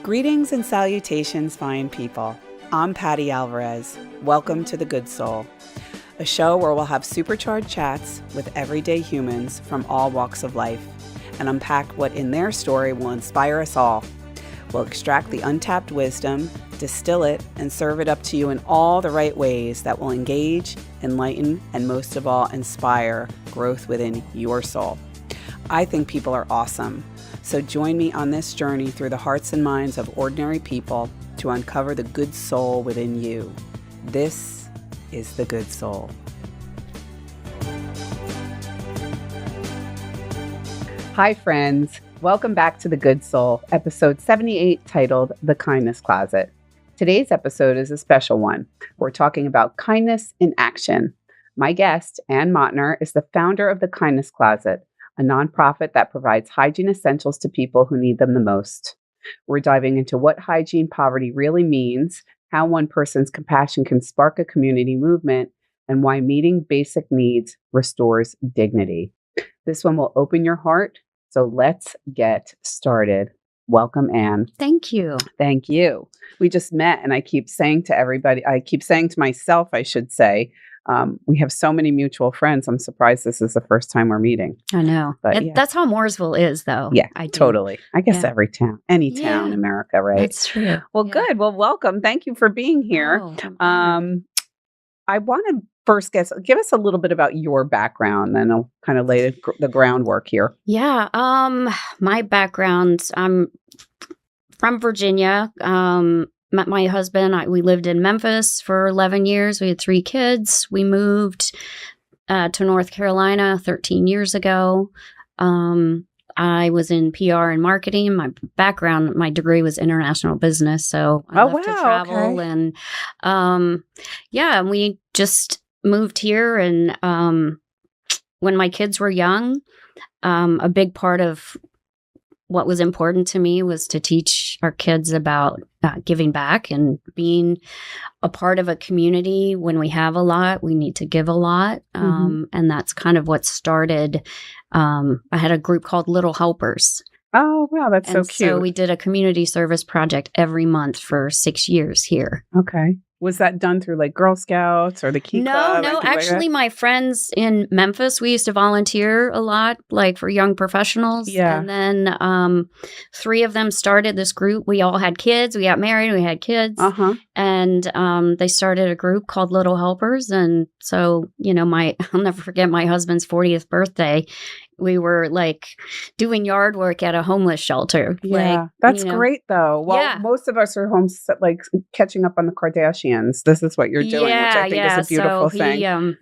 Greetings and salutations, fine people. I'm Patty Alvarez. Welcome to The Good Soul, a show where we'll have supercharged chats with everyday humans from all walks of life and unpack what in their story will inspire us all. We'll extract the untapped wisdom, distill it, and serve it up to you in all the right ways that will engage, enlighten, and most of all, inspire growth within your soul. I think people are awesome. So join me on this journey through the hearts and minds of ordinary people to uncover the good soul within you. This is The Good Soul. Hi, friends. Welcome back to The Good Soul, episode 78, titled The Kindness Closet. Today's episode is a special one. We're talking about kindness in action. My guest, Anne Mautner, is the founder of The Kindness Closet, a nonprofit that provides hygiene essentials to people who need them the most. We're diving into what hygiene poverty really means, how one person's compassion can spark a community movement, and why meeting basic needs restores dignity. This one will open your heart, so let's get started. Welcome, Anne. Thank you. Thank you. We just met, and I keep saying to myself, I should say, we have so many mutual friends. I'm surprised this is the first time we're meeting. I know. That's how Mooresville is, though. Yeah, totally. I guess every town, any town in America, right? That's true. Well, good. Well, welcome. Thank you for being here. I want to first give us a little bit about your background, then I'll kind of lay the groundwork here. Yeah. My background, I'm from Virginia. Met my husband. We lived in Memphis for 11 years. We had 3 kids. We moved to North Carolina 13 years ago. I was in PR and marketing. My background, my degree was international business. So I love to travel. Okay. And and we just moved here. And when my kids were young, a big part of what was important to me was to teach our kids about giving back and being a part of a community. When we have a lot, we need to give a lot. And that's kind of what started. I had a group called Little Helpers. Oh, wow. That's so cute. So we did a community service project every month for 6 years here. Okay. Was that done through like Girl Scouts or the Key Club? No. Actually, my friends in Memphis, we used to volunteer a lot, like for young professionals. Yeah. And then 3 of them started this group. We all had kids. We got married. We had kids. And they started a group called Little Helpers. And so, I'll never forget my husband's 40th birthday. We were like doing yard work at a homeless shelter. Yeah, that's great though. Well, most of us are home, like catching up on the Kardashians. This is what you're doing, which I think is a beautiful thing.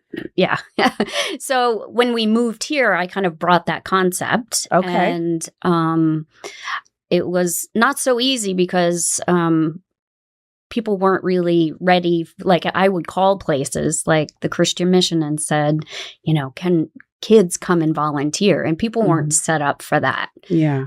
So when we moved here, I kind of brought that concept. Okay. And it was not so easy because people weren't really ready. Like I would call places like the Christian Mission and said, can kids come and volunteer, and people weren't set up for that. Yeah.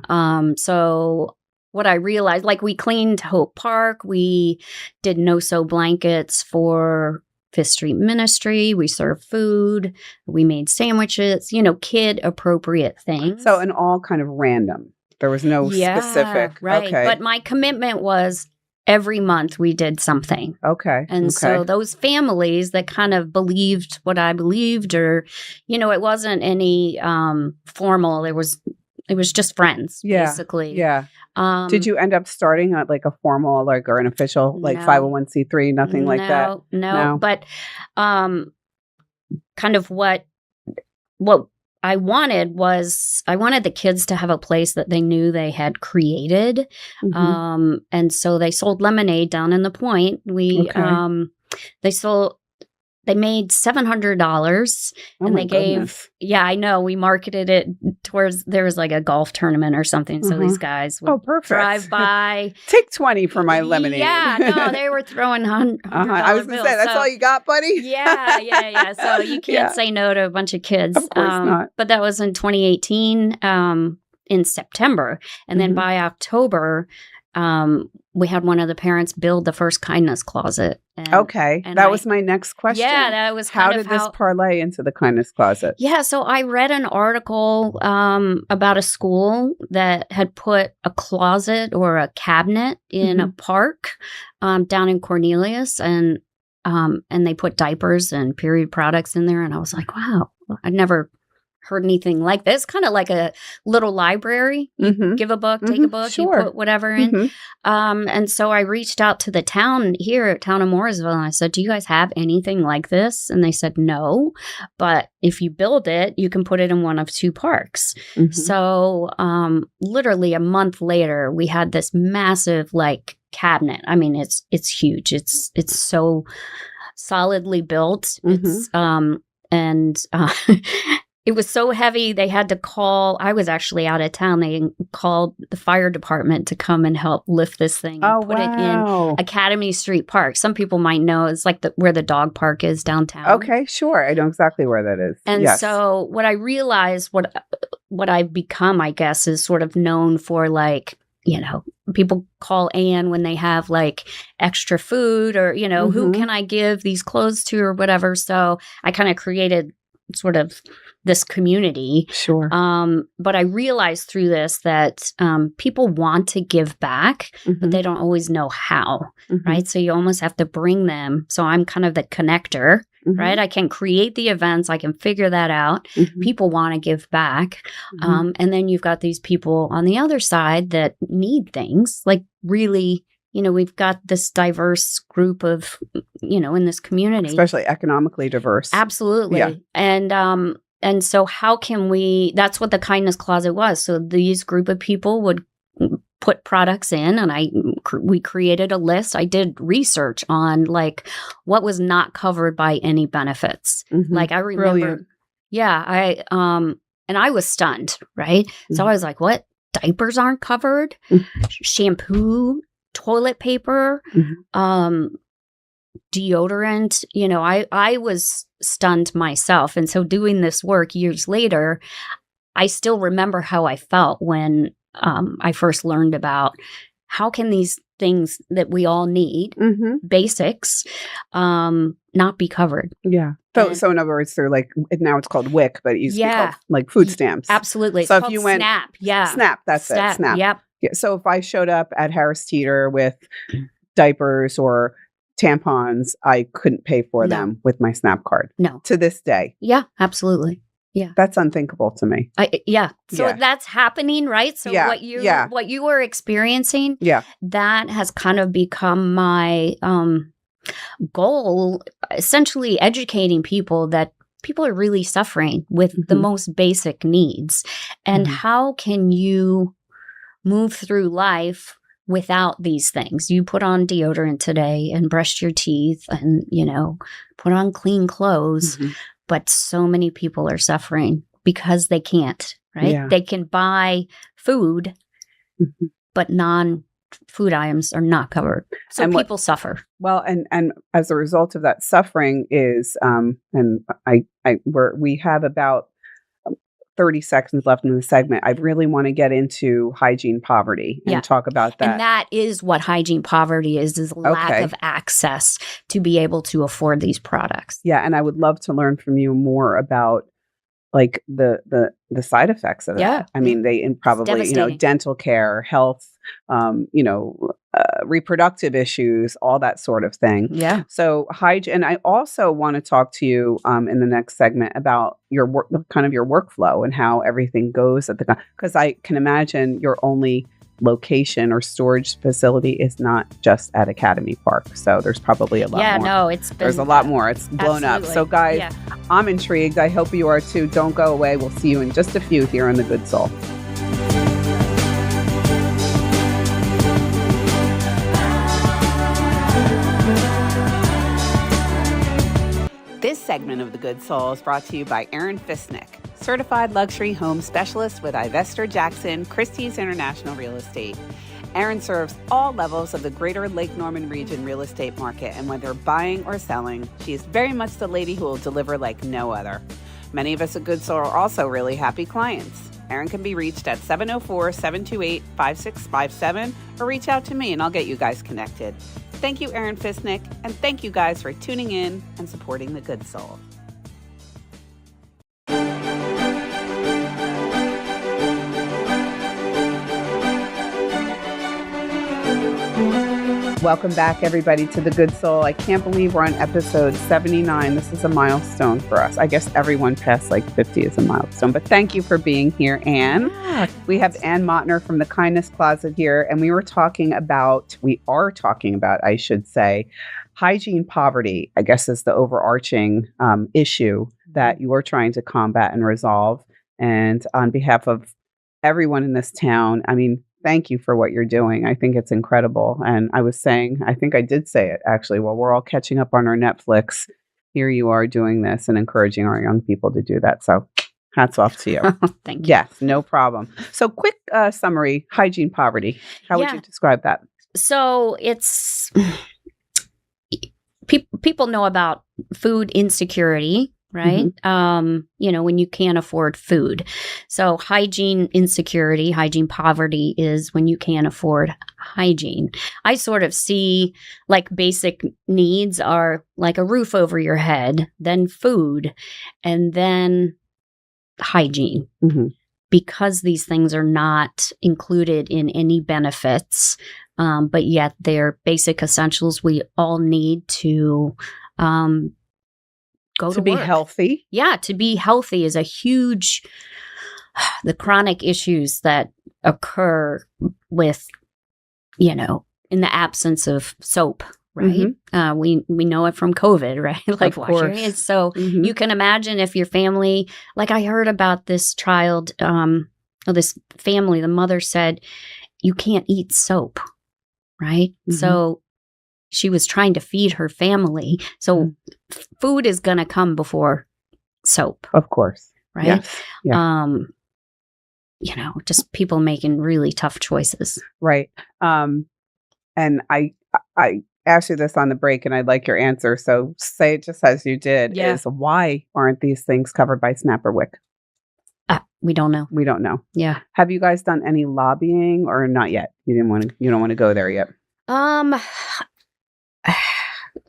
So what I realized, like we cleaned Hope Park, we did no-sew blankets for Fifth Street Ministry, we served food, we made sandwiches, kid appropriate things. So and all kind of random. There was no specific. Right. Okay. But my commitment was every month we did something. Okay. And so those families that kind of believed what I believed, or, it wasn't any formal. It was just friends, basically. Yeah. Did you end up starting at like a formal, or an official, 501c3, nothing like that? No. But kind of what I wanted the kids to have a place that they knew they had created. And so they sold lemonade down in the Point. They made $700 and they gave, I know, we marketed it towards, there was like a golf tournament or something. So these guys would drive by. Take 20 for my lemonade. Yeah, no, they were throwing $100 I was going to say, that's all you got, buddy? Yeah. So you can't say no to a bunch of kids. Of course not. But that was in 2018 in September. And then by October, we had one of the parents build the first kindness closet. And that was my next question. Yeah, that was how did this parlay into the kindness closet? Yeah, so I read an article about a school that had put a closet or a cabinet in a park down in Cornelius, and they put diapers and period products in there, and I was like, wow, I'd never heard anything like this. Kind of like a little library. You give a book, take a book, you put whatever in. And so I reached out to the town here at town of Mooresville, and I said, do you guys have anything like this? And they said, no, but if you build it, you can put it in one of two parks. So literally a month later, we had this massive like cabinet. I mean, it's huge. It's so solidly built. It's it was so heavy, they had to call. I was actually out of town. They called the fire department to come and help lift this thing and put it in Academy Street Park. Some people might know it's like where the dog park is downtown. Okay, sure. I know exactly where that is. And so what I realized, what I've become, I guess, is sort of known for like, you know, people call Anne when they have like extra food or, you know, who can I give these clothes to or whatever. So I kind of created sort of this community. Sure. But I realized through this that people want to give back, but they don't always know how, right? So you almost have to bring them. So I'm kind of the connector, right? I can create the events. I can figure that out. People want to give back. And then you've got these people on the other side that need things like really, you know, we've got this diverse group of, you know, in this community. Especially economically diverse. Absolutely. Yeah. And so how can we, that's what the kindness closet was. So these group of people would put products in, and we created a list. I did research on like what was not covered by any benefits. Like I remember, and I was stunned, right? So I was like, what? Diapers aren't covered? Shampoo, toilet paper, deodorant, you know, I was stunned myself. And so doing this work years later, I still remember how I felt when I first learned about how can these things that we all need, basics, not be covered. Yeah. So in other words, they're like, now it's called WIC, but it used to be called like food stamps. Absolutely. So if you went SNAP. Yeah. SNAP, that's it. SNAP. Yep. Yeah, so if I showed up at Harris Teeter with diapers or tampons, I couldn't pay for them with my SNAP card. No. To this day. Yeah, absolutely. Yeah. That's unthinkable to me. So that's happening, right? So what you were experiencing, that has kind of become my goal, essentially educating people that people are really suffering with the most basic needs. And how can you move through life without these things? You put on deodorant today and brush your teeth and, you know, put on clean clothes. But so many people are suffering because they can't, right? Yeah. They can buy food, but non-food items are not covered. So and people suffer. Well, and as a result of that suffering is, and we have about 30 seconds left in the segment. I really want to get into hygiene poverty and talk about that. And that is what hygiene poverty is lack of access to be able to afford these products. Yeah, and I would love to learn from you more about like the side effects of that. Yeah. I mean, they probably, you know, dental care, health, reproductive issues, all that sort of thing. Yeah. So hygiene, and I also want to talk to you in the next segment about your work, kind of your workflow and how everything goes at the, because I can imagine your only location or storage facility is not just at Academy Park. So there's probably a lot more. Yeah, no, there's a lot more. It's blown up. So guys, I'm intrigued. I hope you are too. Don't go away. We'll see you in just a few here on The Good Soul. This segment of The Good Soul is brought to you by Aaron Fisnick, certified luxury home specialist with Ivester Jackson Christie's International Real Estate. Aaron serves all levels of the greater Lake Norman region real estate market, and whether buying or selling, she is very much the lady who will deliver like no other. Many of us at Good Soul are also really happy clients. Erin can be reached at 704-728-5657 or reach out to me and I'll get you guys connected. Thank you, Erin Fisnick, and thank you guys for tuning in and supporting The Good Soul. Welcome back, everybody, to The Good Soul. I can't believe we're on episode 79. This is a milestone for us. I guess everyone past like 50 is a milestone, but thank you for being here, Anne. Yeah. We have Anne Mautner from the Kindness Closet here, and we are talking about, I should say, hygiene poverty, I guess is the overarching issue that you are trying to combat and resolve. And on behalf of everyone in this town, I mean, thank you for what you're doing. I think it's incredible. And I was saying, I think I did say it actually, while we're all catching up on our Netflix, here you are doing this and encouraging our young people to do that. So hats off to you. Thank you. Yes, no problem. So quick summary, hygiene poverty. How would you describe that? So it's, people know about food insecurity, right? Mm-hmm. When you can't afford food. So hygiene insecurity, hygiene poverty is when you can't afford hygiene. I sort of see like basic needs are like a roof over your head, then food, and then hygiene. Mm-hmm. Because these things are not included in any benefits, but yet they're basic essentials we all need to go to be work. Healthy. Yeah, to be healthy is a huge, the chronic issues that occur with, in the absence of soap, right? Mm-hmm. We know it from COVID, right? Like of course. Washing hands. So you can imagine if your family, like I heard about this child, this family, the mother said, you can't eat soap, right? Mm-hmm. So she was trying to feed her family. So food is going to come before soap. Of course. Right? Yes. Yeah. Just people making really tough choices. Right. And I asked you this on the break and I'd like your answer. So say it just as you did is why aren't these things covered by SNAP or WIC? We don't know. We don't know. Yeah. Have you guys done any lobbying or not yet? You don't want to go there yet.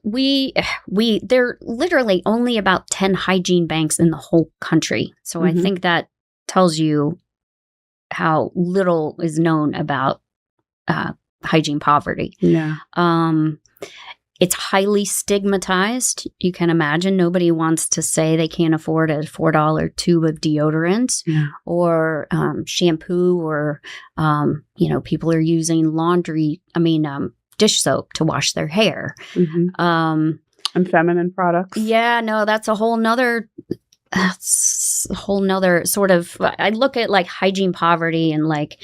There are literally only about 10 hygiene banks in the whole country. So I think that tells you how little is known about hygiene poverty. Yeah. It's highly stigmatized. You can imagine nobody wants to say they can't afford a $4 tube of deodorant or shampoo or, people are using dish soap to wash their hair. Mm-hmm. And feminine products. Yeah, no, that's a whole nother sort of, I look at like hygiene poverty and like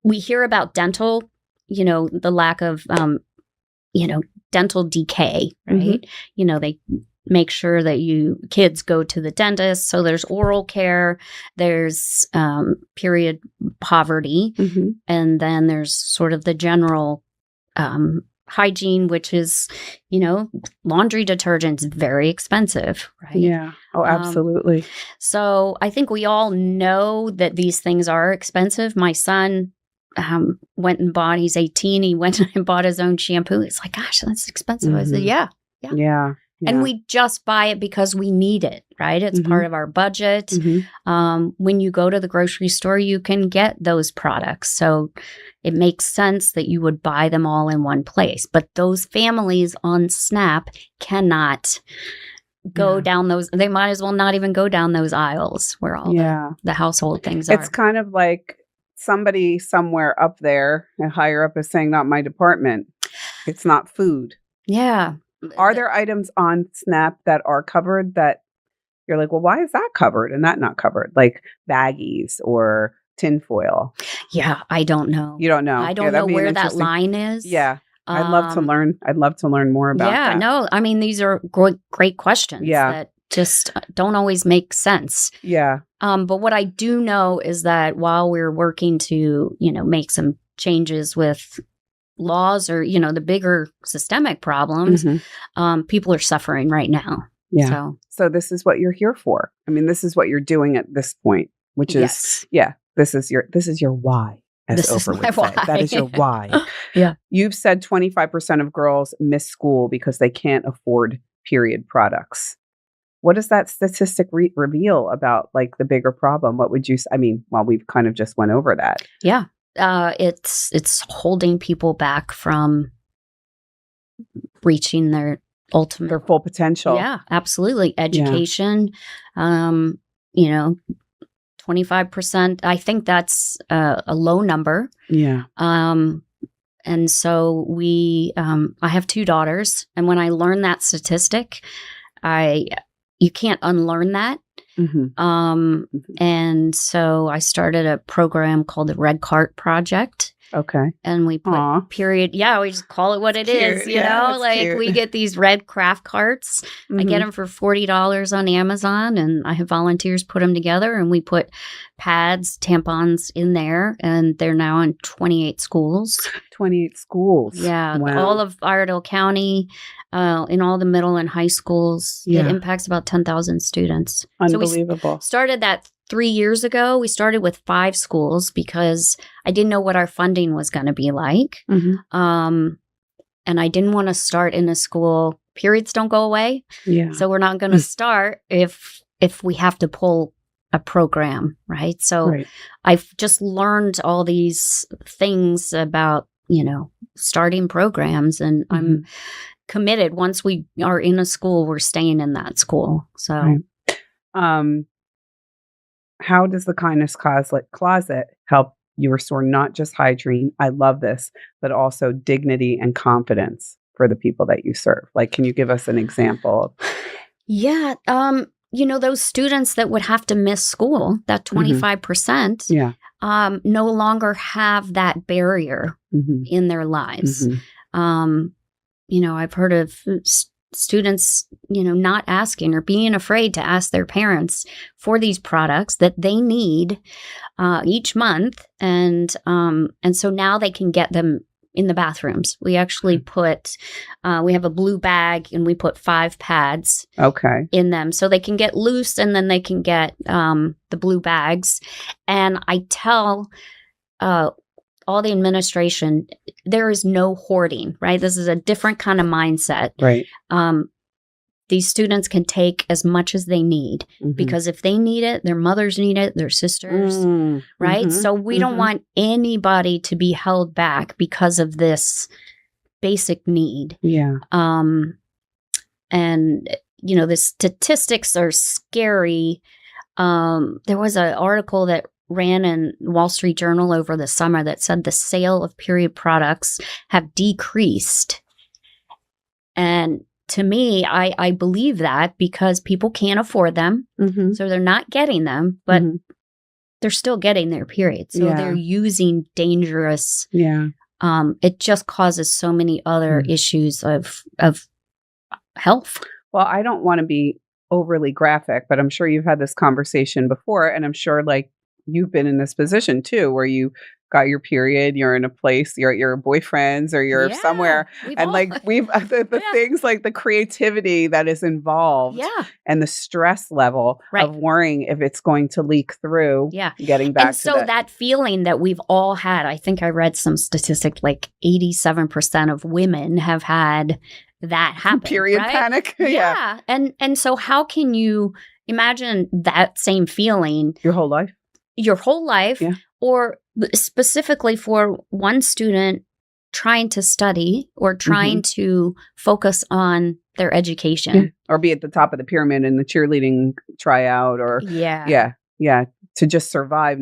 we hear about dental, the lack of, dental decay, right? Mm-hmm. They make sure that kids go to the dentist. So there's oral care, there's period poverty, and then there's sort of the general hygiene, which is, laundry detergent's very expensive, right? Yeah. Oh, absolutely. So I think we all know that these things are expensive. My son went and bought, he's 18, he went and bought his own shampoo. It's like, gosh, that's expensive. I said, yeah. And we just buy it because we need it, right? It's part of our budget. When you go to the grocery store, you can get those products. So it makes sense that you would buy them all in one place. But those families on SNAP cannot go down those. They might as well not even go down those aisles where all the household things are. It's kind of like somebody somewhere up there, and higher up, is saying, not my department. It's not food. Yeah. Are there items on SNAP that are covered that you're like, well, why is that covered and that not covered? Like baggies or tinfoil? Yeah, I don't know. You don't know. I don't know where that line is. Yeah. I'd love to learn. I'd love to learn more about that. Yeah, no, I mean, these are great questions that just don't always make sense. Yeah. But what I do know is that while we're working to, make some changes with laws or, the bigger systemic problems, people are suffering right now. Yeah. So this is what you're here for. I mean, this is what you're doing at this point. which Yes. is, yeah, this is your why, as This is Oprah my would say. why. That is your why. Yeah. You've said 25% of girls miss school because they can't afford period products. What does that statistic reveal about like the bigger problem? What would you I mean, well, we've kind of just went over that. Yeah. It's holding people back from reaching their ultimate. Their full potential. Yeah, absolutely. Education, you know, 25%. I think that's a low number. Yeah. And so I have 2 daughters, and when I learned that statistic, you can't unlearn that. And so I started a program called the Red Cart Project. Okay. And we put period. Yeah, we just call it what it is, you know? Like cute. we get these red craft carts. I get them for $40 on Amazon, and I have volunteers put them together, and we put pads, tampons in there, and they're now in 28 schools. 28 schools. Yeah. Wow. All of Iredell County, in all the middle and high schools. Yeah. It impacts about 10,000 students. Unbelievable. So we started that 3 years ago. We started with 5 schools because I didn't know what our funding was going to be like. And I didn't want to start in a school. Periods don't go away. Yeah. So we're not going to start if we have to pull a program, right? So I've just learned all these things about, starting programs, and I'm committed. Once we are in a school, we're staying in that school. So, how does the Kindness Closet help you restore not just hygiene? I love this, but also dignity and confidence for the people that you serve. Like, can you give us an example? Yeah. Those students that would have to miss school, that 25%, no longer have that barrier in their lives. I've heard of students, not asking or being afraid to ask their parents for these products that they need each month. And so now they can get them in the bathrooms. We actually we have a blue bag, and we put 5 pads in them so they can get loose, and then they can get the blue bags. And I tell all the administration, there is no hoarding, right? This is a different kind of mindset. Right. These students can take as much as they need because if they need it, their mothers need it, their sisters, right? So we don't want anybody to be held back because of this basic need. Yeah. And, the statistics are scary. There was an article that ran in Wall Street Journal over the summer that said the sale of period products have decreased. And to me, I believe that because people can't afford them. So they're not getting them, but they're still getting their period. So they're using dangerous. Yeah. It just causes so many other issues of health. Well, I don't want to be overly graphic, but I'm sure you've had this conversation before, and I'm sure like you've been in this position too, where you got your period, you're in a place, you're at your boyfriend's or you're somewhere. And we've the things like the creativity that is involved and the stress level of worrying if it's going to leak through getting back and so that feeling that we've all had, I think I read some statistic like 87% of women have had that happen. Period panic. Yeah. And so how can you imagine that same feeling? Your whole life? Or specifically for one student trying to study or trying to focus on their education. Or be at the top of the pyramid in the cheerleading tryout or to just survive,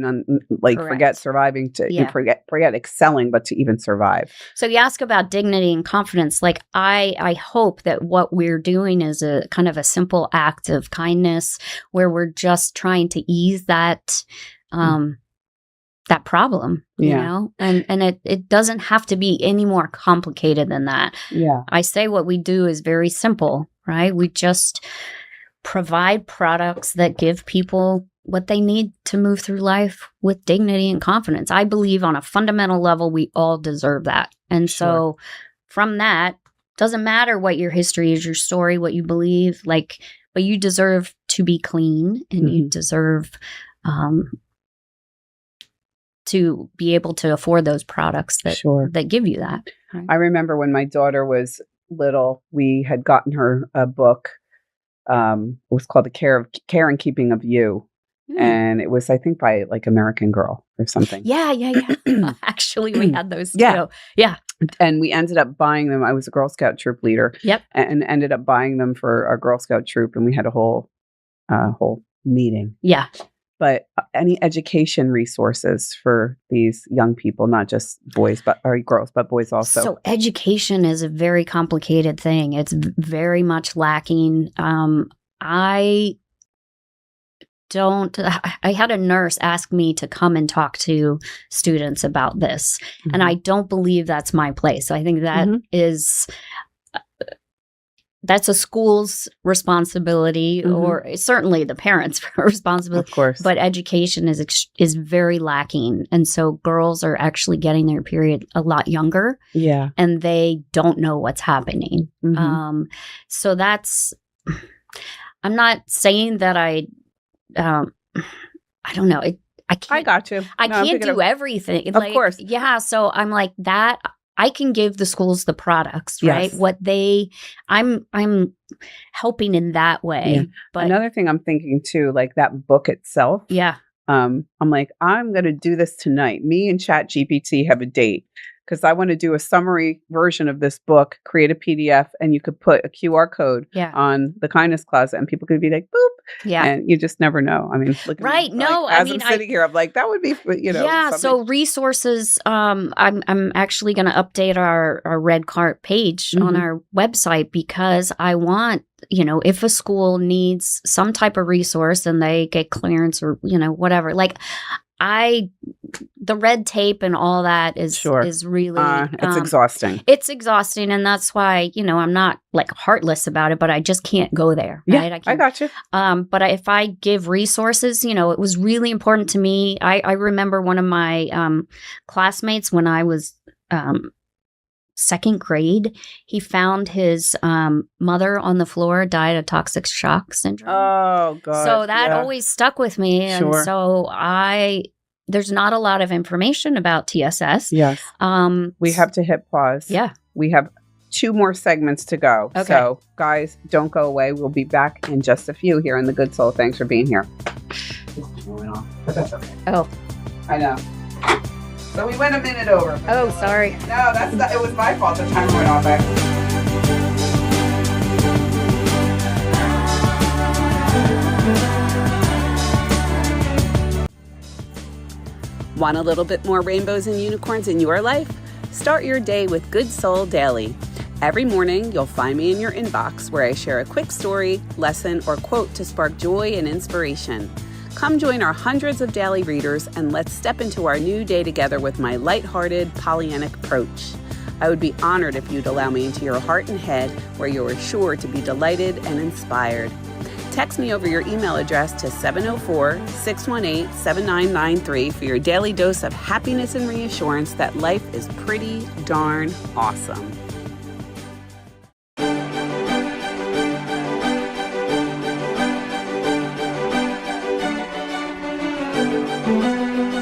forget surviving, to forget excelling, but to even survive. So you ask about dignity and confidence. Like I hope that what we're doing is a kind of a simple act of kindness where we're just trying to ease that that problem, you know, and it doesn't have to be any more complicated than that. Yeah. I say what we do is very simple, right? We just provide products that give people what they need to move through life with dignity and confidence. I believe on a fundamental level, we all deserve that. And so from that, doesn't matter what your history is, your story, what you believe, but you deserve to be clean and you deserve to be able to afford those products that give you that. Right? I remember when my daughter was little, we had gotten her a book. It was called The Care and Keeping of You. And it was, I think, by like American Girl or something. Yeah. Actually, we had those too. Yeah. And we ended up buying them. I was a Girl Scout troop leader. Yep. And ended up buying them for our Girl Scout troop. And we had a whole meeting. Yeah. But any education resources for these young people, not just boys, or girls, but boys also. So education is a very complicated thing. It's very much lacking. I had a nurse ask me to come and talk to students about this. Mm-hmm. And I don't believe that's my place. I think that is... That's a school's responsibility, or certainly the parents' responsibility. Of course. But education is very lacking. And so girls are actually getting their period a lot younger. Yeah. And they don't know what's happening. So that's, I'm not saying that I don't know. I can't. I got you. I can't do everything. Of course. Yeah. So I'm like that. I can give the schools the products, right? Yes. I'm helping in that way. Yeah. But another thing I'm thinking too, like that book itself. Yeah. I'm like, I'm going to do this tonight. Me and ChatGPT have a date because I want to do a summary version of this book, create a PDF, and you could put a QR code on the kindness closet and people could be like, boop. Yeah. And you just never know. I mean, look at me, No, like, as I'm sitting here, I'm like, that would be, Yeah. Something. So resources, I'm actually going to update our Red Cart page on our website because I want, if a school needs some type of resource and they get clearance or, whatever, like the red tape and all that is really it's exhausting. It's exhausting, and that's why I'm not like heartless about it, but I just can't go there. Yeah, right? I got you. But if I give resources, it was really important to me. I remember one of my classmates when I was second grade, he found his mother on the floor, died of toxic shock syndrome. Oh, God. So that always stuck with me. And so there's not a lot of information about TSS. Yes. We have to hit pause. Yeah. We have 2 more segments to go. Okay. So, guys, don't go away. We'll be back in just a few here in The Good Soul. Thanks for being here. But that's okay. Oh. I know. So we went a minute over. Oh, sorry. No, it was my fault. The timer went off. Want a little bit more rainbows and unicorns in your life? Start your day with Good Soul Daily. Every morning, you'll find me in your inbox where I share a quick story, lesson, or quote to spark joy and inspiration. Come join our hundreds of daily readers and let's step into our new day together with my lighthearted, Pollyannic approach. I would be honored if you'd allow me into your heart and head where you are sure to be delighted and inspired. Text me over your email address to 704-618-7993 for your daily dose of happiness and reassurance that life is pretty darn awesome.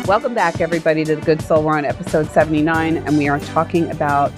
Welcome back, everybody, to The Good Soul. We're on episode 79, and we are talking about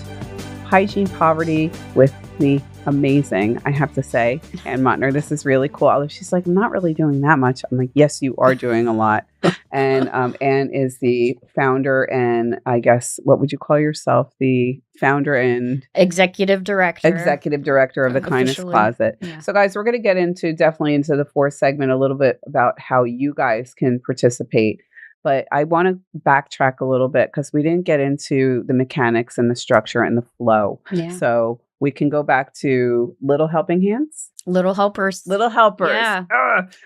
hygiene poverty with the amazing, I have to say, Anne Mautner. This is really cool. She's like, I'm not really doing that much. I'm like, yes, you are doing a lot. And Anne is the founder and I guess, what would you call yourself? The founder and executive director of the Kindness Closet. Yeah. So guys, we're going to get definitely into the 4th segment a little bit about how you guys can participate. But I want to backtrack a little bit because we didn't get into the mechanics and the structure and the flow. Yeah. So we can go back to Little Helping Hands. Little helpers. Yeah.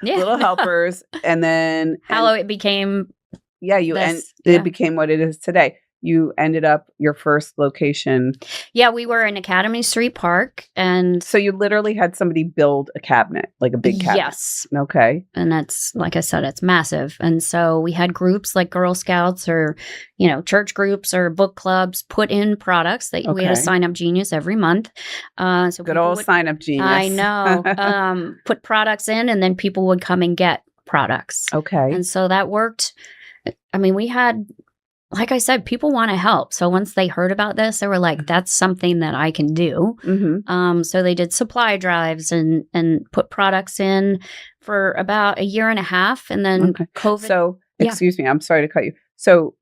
Little helpers. And then how it became. Yeah. It became what it is today. You ended up your first location. Yeah, we were in Academy Street Park. And so you literally had somebody build a cabinet, like a big cabinet. Yes. Okay. And that's, like I said, it's massive. And so we had groups like Girl Scouts or, church groups or book clubs put in products that we had a Sign Up Genius every month. So good old Sign Up Genius. I know. Put products in and then people would come and get products. Okay. And so that worked. I mean, we had, like I said, people want to help. So once they heard about this, they were like, that's something that I can do. Mm-hmm. So they did supply drives and put products in for about a year and a half. And then COVID. So, excuse me, I'm sorry to cut you. So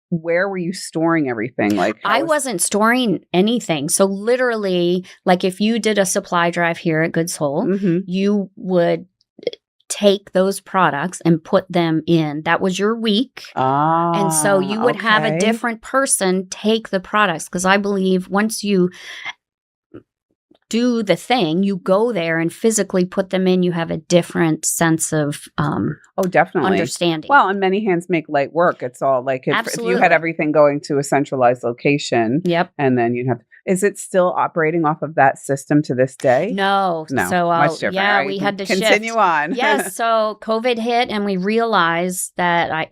where were you storing everything? Like, I wasn't storing anything. So literally, like if you did a supply drive here at Good Soul, you would take those products and put them in. That was your week. And so you would have a different person take the products. Because I believe once you do the thing, you go there and physically put them in, you have a different sense of definitely understanding. Well, and many hands make light work. It's all like if you had everything going to a centralized location, and then you'd have. Is it still operating off of that system to this day? No. So much different. Yeah, we had to continue shift. on. Yes. So COVID hit, and we realized that I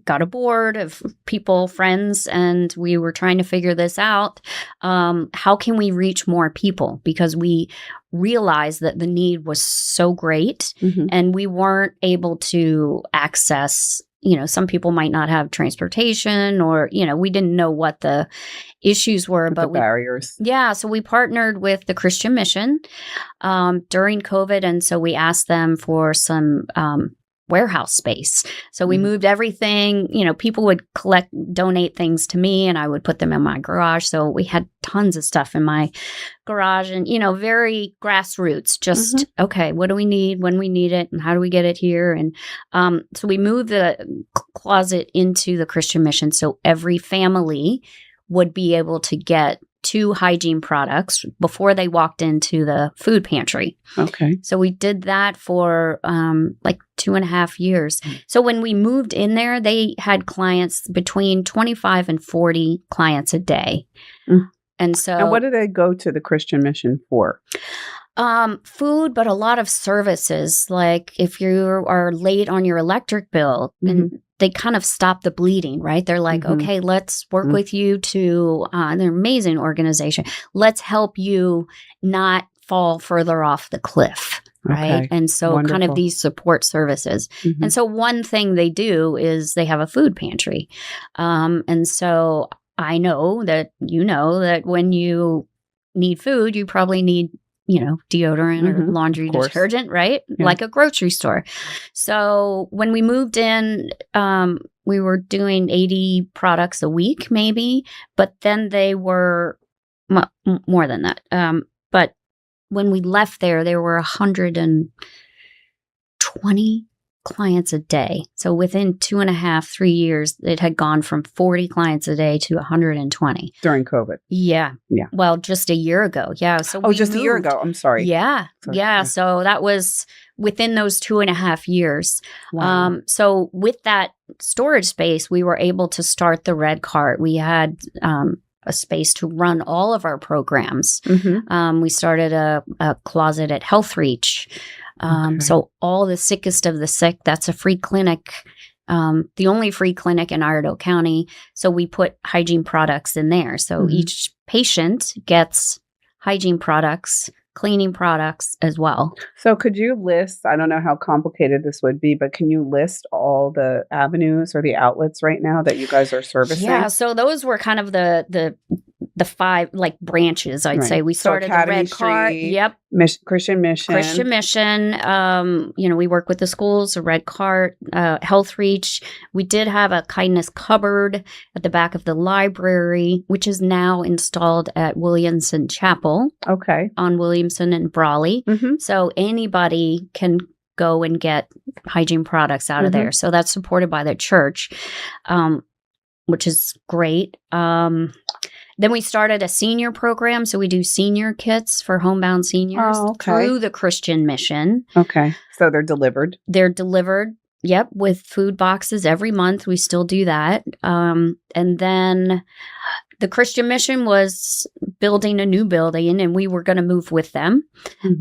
got a board of people, friends, and we were trying to figure this out. How can we reach more people? Because we realized that the need was so great, and we weren't able to access. Some people might not have transportation, or we didn't know what the issues were, but the barriers. Yeah, so we partnered with the Christian Mission during COVID, and so we asked them for some warehouse space. So we moved everything. People would donate things to me, and I would put them in my garage. So we had tons of stuff in my garage, and very grassroots. Just okay, what do we need when we need it, and how do we get it here? And so we moved the closet into the Christian Mission, so every family would be able to get 2 hygiene products before they walked into the food pantry. Okay. So we did that for like 2.5 years. So when we moved in there, they had clients between 25 and 40 clients a day. And what do they go to the Christian Mission for? Food, but a lot of services. Like if you are late on your electric bill, and they kind of stop the bleeding, right? They're like, okay, let's work with you to, they're an amazing organization. Let's help you not fall further off the cliff, right? Okay. And so kind of these support services. And so one thing they do is they have a food pantry. And so I know that that when you need food, you probably need deodorant or laundry detergent, right? Yeah. Like a grocery store. So when we moved in, we were doing 80 products a week, maybe, but then they were more than that. But when we left there were 120 clients a day. So within 2.5, 3 years, it had gone from 40 clients a day to 120. During COVID. Yeah. Well, just a year ago. Yeah. So a year ago. I'm sorry. Yeah. Sorry. Yeah. So that was within those 2.5 years. Wow. So with that storage space, we were able to start the Red Cart. We had a space to run all of our programs. We started a closet at Health Reach. So all the sickest of the sick, that's a free clinic, the only free clinic in Iredell County. So we put hygiene products in there. So each patient gets hygiene products, cleaning products as well. So could you list, I don't know how complicated this would be, but can you list all the avenues or the outlets right now that you guys are servicing? Yeah, so those were kind of the 5 like branches, I'd say. We started the Red Cart. Yep. Christian Mission. We work with the schools, the Red Cart, Health Reach. We did have a kindness cupboard at the back of the library, which is now installed at Williamson Chapel. Okay. On Williamson and Brawley. So anybody can go and get hygiene products out of there. So that's supported by the church, which is great. Then we started a senior program. So we do senior kits for homebound seniors through the Christian Mission. Okay. So they're delivered? They're delivered, yep, with food boxes every month. We still do that. And then the Christian Mission was building a new building, and we were going to move with them.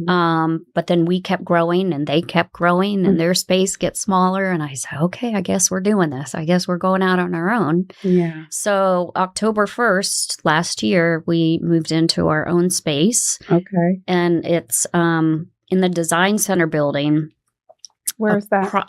But then we kept growing, and they kept growing, and their space gets smaller. And I said, okay, I guess we're doing this. I guess we're going out on our own. Yeah. So October 1st, last year, we moved into our own space. Okay. And it's in the Design Center building. Where's that?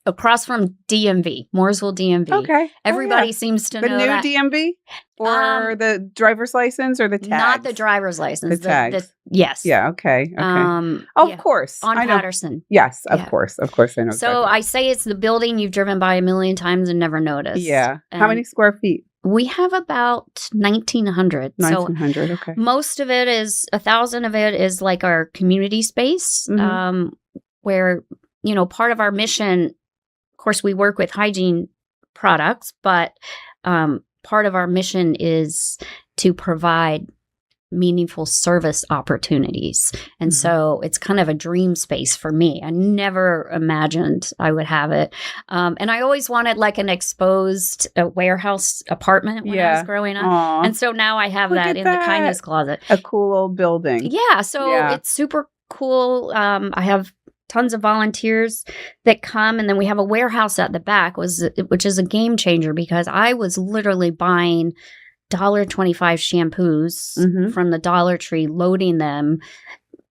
Across from DMV, Mooresville DMV. Okay. Everybody seems to the know new that. DMV or the driver's license or the tags? Not the driver's license. The tags. Yes. Yeah. Okay. Of course. On I know. Patterson. Yes. Of course. Of course. I know. So exactly. I say it's the building you've driven by a million times and never noticed. Yeah. And how many square feet? We have about 1,900. 1,900. So okay. most of it is 1,000 of it is like our community space, where part of our mission. Of course, we work with hygiene products, but part of our mission is to provide meaningful service opportunities. And so it's kind of a dream space for me. I never imagined I would have it. And I always wanted like an exposed warehouse apartment when I was growing up. Aww. And so now I have that in the kindness closet. A cool old building. Yeah. So it's super cool. I have tons of volunteers that come, and then we have a warehouse at the back, which is a game changer because I was literally buying $1.25 shampoos from the Dollar Tree, loading them,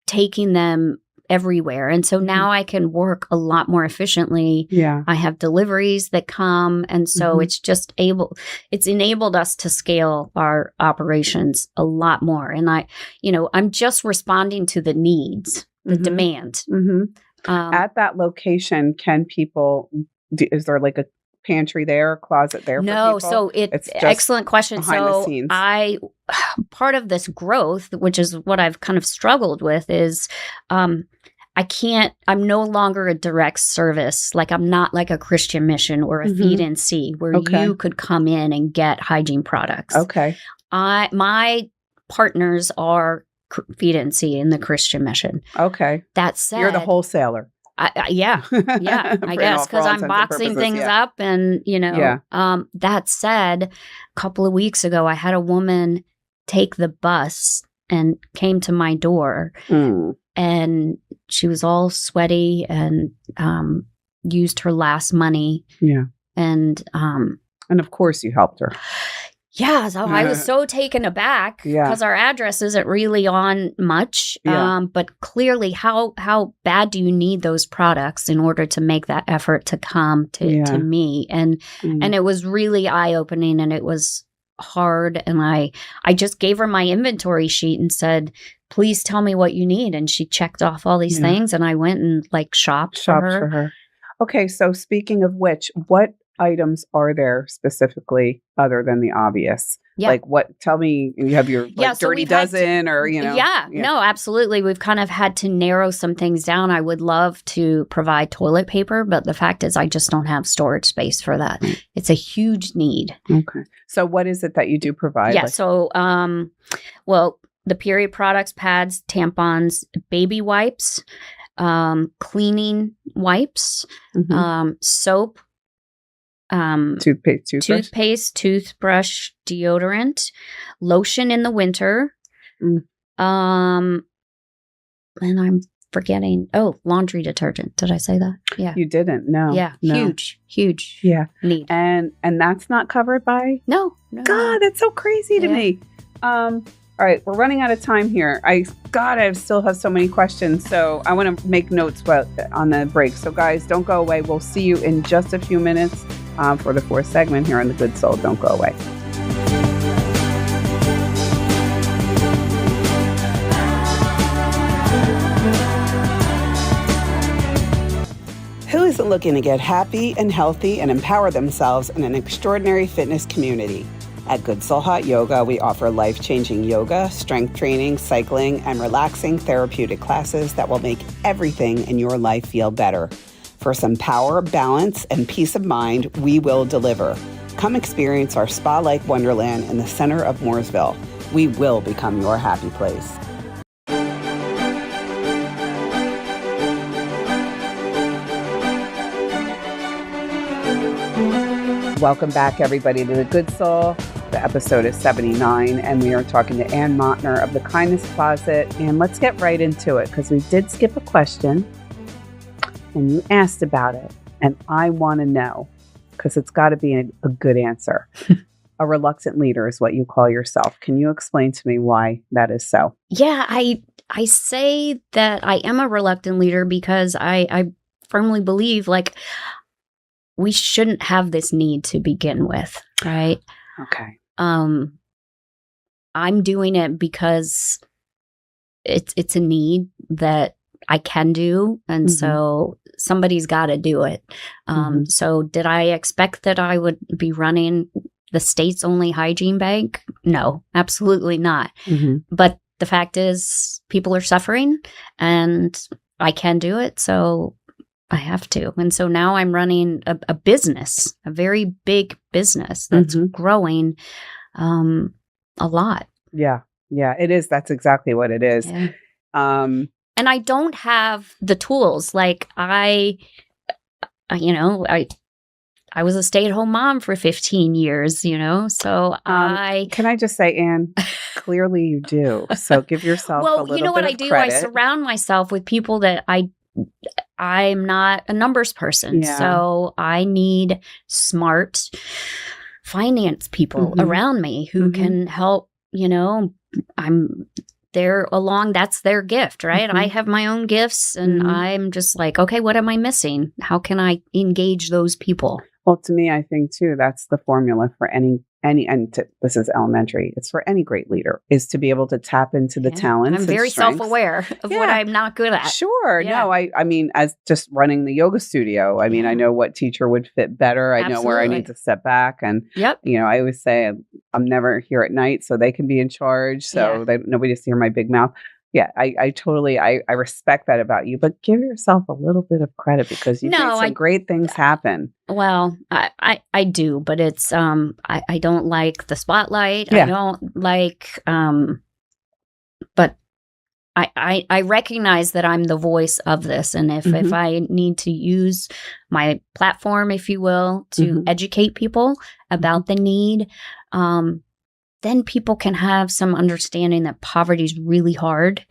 taking them everywhere. And so now I can work a lot more efficiently. Yeah. I have deliveries that come. And so it's enabled us to scale our operations a lot more. And I'm just responding to the needs, the demand. At that location, is there like a pantry there, a closet there? No, for people? so it's excellent question. So part of this growth, which is what I've kind of struggled with, is I'm no longer a direct service. Like I'm not like a Christian Mission or a Feed and See where you could come in and get hygiene products. Okay. My partners are Feed and See in the Christian Mission. Okay. That said, you're the wholesaler. Yeah, I guess because I'm boxing things up, and that said, a couple of weeks ago, I had a woman take the bus and came to my door, and she was all sweaty and used her last money. Yeah, and of course you helped her. Yeah, so I was so taken aback because our address isn't really on much. But clearly, how bad do you need those products in order to make that effort to come to me? And it was really eye-opening, and it was hard. And I just gave her my inventory sheet and said, please tell me what you need. And she checked off all these things, and I went and shopped for her. Okay, so speaking of which, what items are there specifically other than the obvious? Yeah. Like tell me, you have your dirty dozen or, No, absolutely. We've kind of had to narrow some things down. I would love to provide toilet paper, but the fact is I just don't have storage space for that. It's a huge need. Okay. So what is it that you do provide? Yeah. So, the period products, pads, tampons, baby wipes, cleaning wipes, soap, toothpaste, toothbrush, deodorant, lotion in the winter, and I'm forgetting. Oh, laundry detergent. Did I say that? Yeah, you didn't. No. Yeah, no. huge. Yeah, need. And that's not covered by. No. God, that's so crazy to me. All right, we're running out of time here. I still have so many questions, so I want to make notes on the break. So guys, don't go away. We'll see you in just a few minutes for the fourth segment here on The Good Soul. Don't go away. Who isn't looking to get happy and healthy and empower themselves in an extraordinary fitness community? At Good Soul Hot Yoga, we offer life-changing yoga, strength training, cycling, and relaxing therapeutic classes that will make everything in your life feel better. For some power, balance, and peace of mind, we will deliver. Come experience our spa-like wonderland in the center of Mooresville. We will become your happy place. Welcome back, everybody, to The Good Soul. The episode is 79, and we are talking to Anne Mautner of the Kindness Closet. And let's get right into it, because we did skip a question, and you asked about it, and I want to know, because it's got to be a good answer. A reluctant leader is what you call yourself. Can you explain to me why that is so? Yeah, I say that I am a reluctant leader because I firmly believe like we shouldn't have this need to begin with, right? Okay. I'm doing it because it's a need that I can do, and so somebody's got to do it. So did I expect that I would be running the state's only hygiene bank? No, absolutely not. But the fact is, people are suffering, and I can do it, so I have to. And so now I'm running a business, a very big business that's growing a lot. Yeah, it is. That's exactly what it is. Yeah. And I don't have the tools. Like I was a stay-at-home mom for 15 years, so Can I just say, Anne, clearly you do. So give yourself a little bit of credit. Well, you know what I do? I surround myself with people that I'm not a numbers person. Yeah. So I need smart finance people around me who can help, they're along, that's their gift, right? I have my own gifts, and I'm just like, okay, what am I missing? How can I engage those people? Well, to me, I think too, that's the formula for this is elementary. It's for any great leader, is to be able to tap into the talents. I'm very self-aware of what I'm not good at. Sure. Yeah. No, I mean, as just running the yoga studio, I mean, I know what teacher would fit better. I know where I need to step back. And, I always say I'm never here at night, so they can be in charge. So nobody has to hear my big mouth. Yeah, I totally respect that about you, but give yourself a little bit of credit because you make some great things happen. Well, I do, but it's I don't like the spotlight. I don't like but I recognize that I'm the voice of this, and if I need to use my platform, if you will, to educate people about the need, then people can have some understanding that poverty is really hard,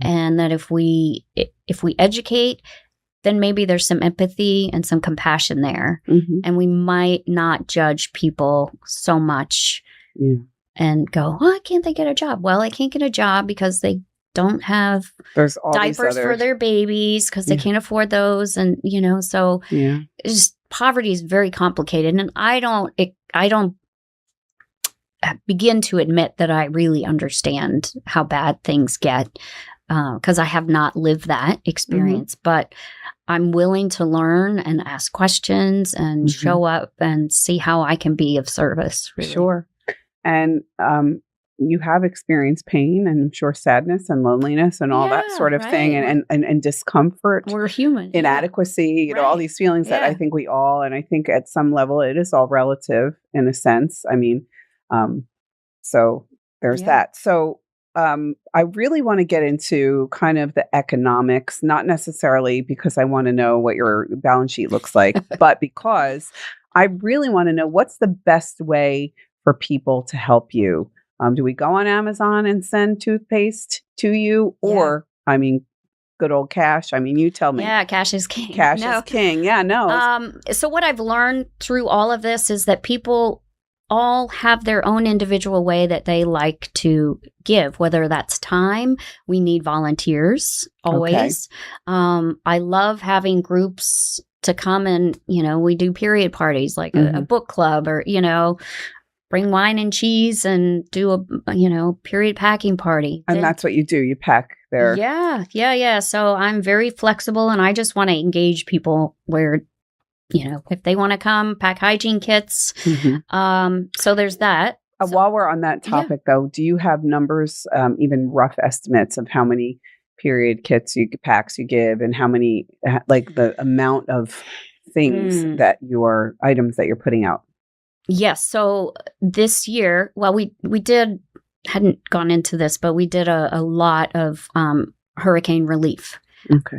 and that if we educate, then maybe there's some empathy and some compassion there, and we might not judge people so much and go, why can't they get a job? Well, they can't get a job because they don't have diapers for their babies because they can't afford those, and so just poverty is very complicated, and I don't begin to admit that I really understand how bad things get because I have not lived that experience, but I'm willing to learn and ask questions and show up and see how I can be of service. Really. Sure. And you have experienced pain and I'm sure sadness and loneliness and all that sort of thing and discomfort. We're human. Inadequacy, all these feelings that I think we all, and I think at some level it is all relative in a sense. I mean, so there's that. So, I really want to get into kind of the economics, not necessarily because I want to know what your balance sheet looks like, but because I really want to know what's the best way for people to help you. Do we go on Amazon and send toothpaste to you? Or, I mean, good old cash. I mean, you tell me. Yeah, cash is king. Cash is king. Yeah, no. So what I've learned through all of this is that people all have their own individual way that they like to give, whether that's time. We need volunteers always. Okay. I love having groups to come and, we do period parties like a book club or, bring wine and cheese and do a, period packing party. And that's what you do. You pack there. Yeah. So I'm very flexible and I just want to engage people where if they want to come, pack hygiene kits. So there's that. While we're on that topic, though, do you have numbers, even rough estimates of how many period kits packs you give and how many, like the amount of things items that you're putting out? Yes. So this year, well, we hadn't gone into this, but we did a lot of hurricane relief. Okay.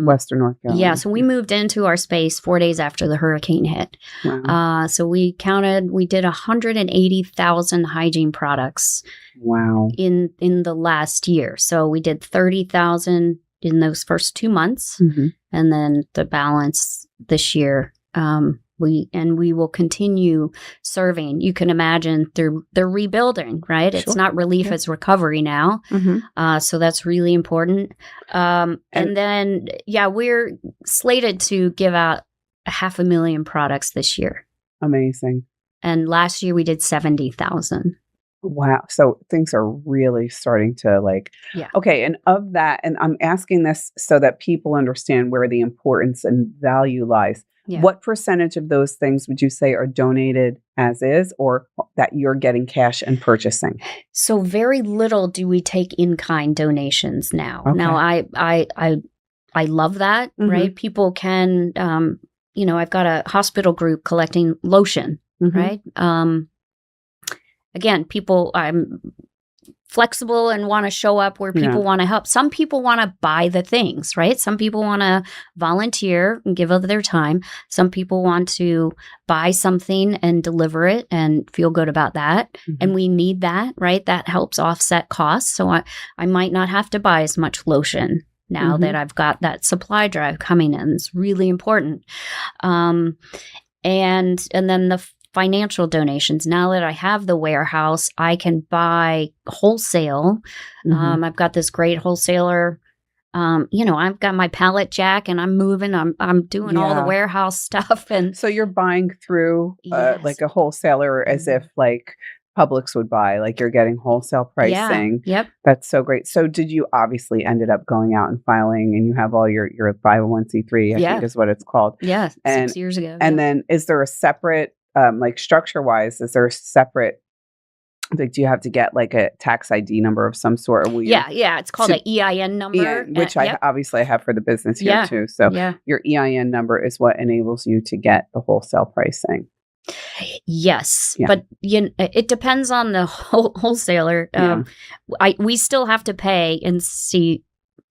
Western North Carolina. Yeah. So we moved into our space 4 days after the hurricane hit. Wow. So we did 180,000 hygiene products. Wow. In the last year. So we did 30,000 in those first 2 months. And then the balance this year. We will continue serving. You can imagine they're rebuilding, right? Sure. It's not relief, it's recovery now. So that's really important. And then, we're slated to give out 500,000 products this year. Amazing. And last year we did 70,000. Wow. So things are really starting to okay. And of that, and I'm asking this so that people understand where the importance and value lies. Yeah. What percentage of those things would you say are donated as is, or that you're getting cash and purchasing? So very little do we take in-kind donations now. Okay. Now I love that, right? People can, I've got a hospital group collecting lotion, right? Again, I'm flexible and want to show up where people want to help. Some people want to buy the things, right? Some people want to volunteer and give of their time. Some people want to buy something and deliver it and feel good about that. And we need that, right? That helps offset costs. So I might not have to buy as much lotion now that I've got that supply drive coming in. It's really important. And then the financial donations. Now that I have the warehouse, I can buy wholesale. I've got this great wholesaler. I've got my pallet jack and I'm moving. I'm doing all the warehouse stuff. And so you're buying through like a wholesaler as if like Publix would buy, like you're getting wholesale pricing. Yeah. Yep. That's so great. So did you obviously ended up going out and filing and you have all your 501c3, I think is what it's called. Yeah. And 6 years ago. And then is there a separate like structure wise, is there a separate, like, do you have to get like a tax ID number of some sort? Or will you, it's called an EIN number. Which I obviously have for the business here too. So your EIN number is what enables you to get the wholesale pricing. Yes, but it depends on the wholesaler. We still have to pay and see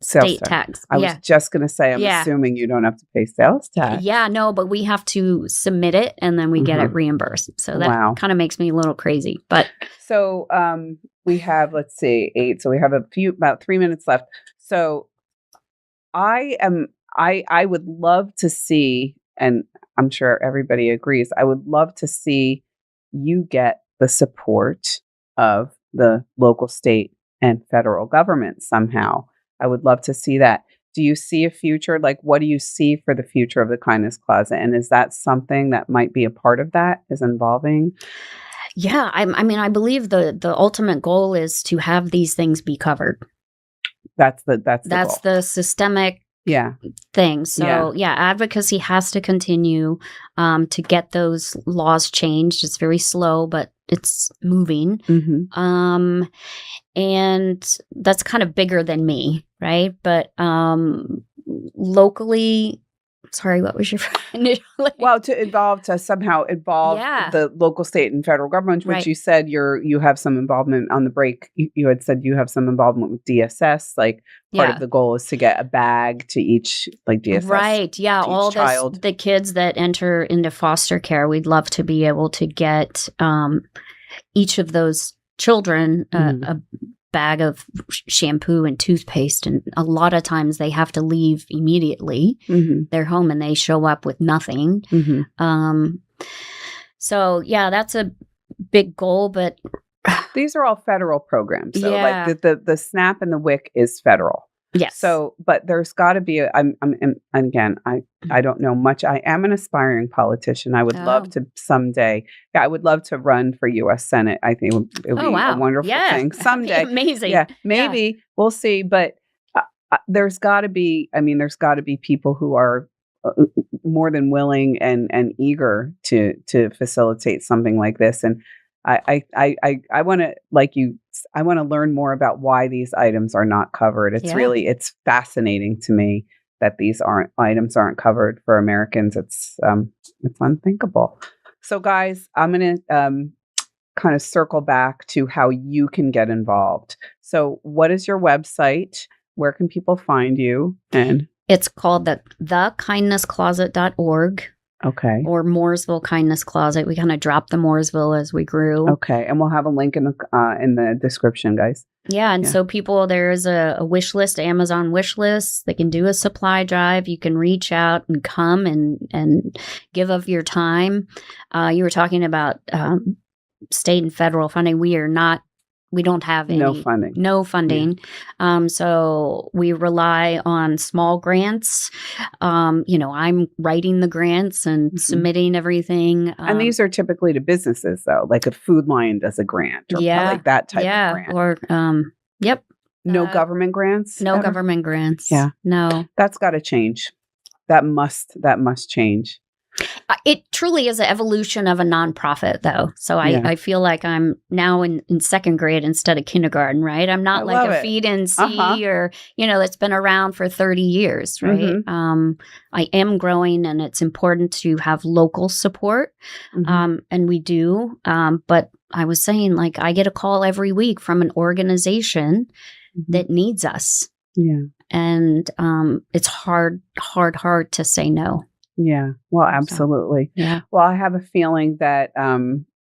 state tax. I was just going to say, I'm assuming you don't have to pay sales tax. Yeah, no, but we have to submit it and then we get it reimbursed. So that kind of makes me a little crazy. But so we have, let's see, 8. So we have about 3 minutes left. So I would love to see, and I'm sure everybody agrees, I would love to see you get the support of the local, state, and federal government somehow. I would love to see that. Do you see a future? Like, what do you see for the future of the Kindness Closet? And is that something that might be a part of that, is involving? Yeah, I believe the ultimate goal is to have these things be covered. That's the systemic thing. So advocacy has to continue to get those laws changed. It's very slow, but it's moving. And that's kind of bigger than me, right? But locally, sorry, what was your initial? Well, to somehow involve the local, state, and federal government, which you said you have some involvement on the break. You had said you have some involvement with DSS. Like part of the goal is to get a bag to each, like DSS. Right. Yeah. All the kids that enter into foster care, we'd love to be able to get each of those children a bag of shampoo and toothpaste, and a lot of times they have to leave immediately. They're home and they show up with nothing. So that's a big goal, but these are all federal programs. So like the SNAP and the WIC is federal. Yes. So, but there's got to be I don't know much. I am an aspiring politician. I would love to someday. Yeah, I would love to run for U.S. Senate. I think it would be a wonderful thing someday. Amazing. Yeah, maybe we'll see. But there's got to be. I mean, there's got to be people who are more than willing and eager to facilitate something like this. And I want to, like you, I want to learn more about why these items are not covered. It's fascinating to me that these items aren't covered for Americans. It's unthinkable. So guys, I'm going to kind of circle back to how you can get involved. So what is your website? Where can people find you? And it's called thekindnesscloset.org. Okay. or Mooresville Kindness Closet. We kind of dropped the Mooresville as we grew. Okay. And we'll have a link in the description, guys. Yeah. And so people, there's a wish list, Amazon wish list. They can do a supply drive. You can reach out and come and give of your time. You were talking about state and federal funding. We don't have any. No funding. Yeah. So we rely on small grants. I'm writing the grants and submitting everything. And these are typically to businesses, though, like a Food Lion does a grant or like that type of grant. Or, yep. No government grants? No government grants. Yeah. No. That's got to change. That must change. It truly is an evolution of a nonprofit, though. So I feel like I'm now in second grade instead of kindergarten, right? I'm not like a feed and see or, that's been around for 30 years, right? Mm-hmm. I am growing, and it's important to have local support. Mm-hmm. And we do. But I was saying, like, I get a call every week from an organization that needs us. Yeah. And it's hard to say no. Yeah. Well, absolutely. So, yeah. Well, I have a feeling that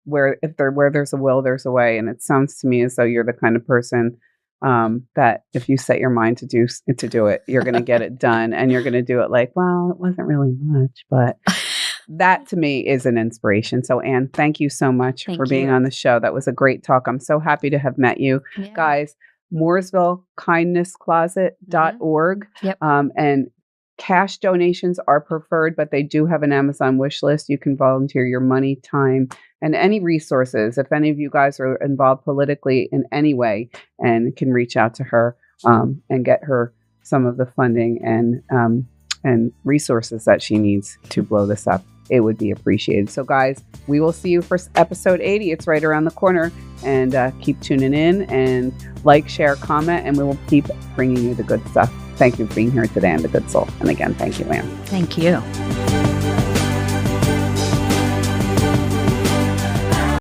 where there's a will, there's a way, and it sounds to me as though you're the kind of person that if you set your mind to do it, you're going to get it done, and you're going to do it like, well, it wasn't really much, but that to me is an inspiration. So, Anne, thank you so much for being on the show. That was a great talk. I'm so happy to have met you, guys. MooresvilleKindnessCloset.org. Yep. And cash donations are preferred, but they do have an Amazon wish list. You can volunteer your money, time, and any resources. If any of you guys are involved politically in any way, and can reach out to her and get her some of the funding and resources that she needs to blow this up, it would be appreciated. So, guys, we will see you for episode 80. It's right around the corner. And keep tuning in and like, share, comment, and we will keep bringing you the good stuff. Thank you for being here today on The Good Soul. And again, thank you, Anne. Thank you.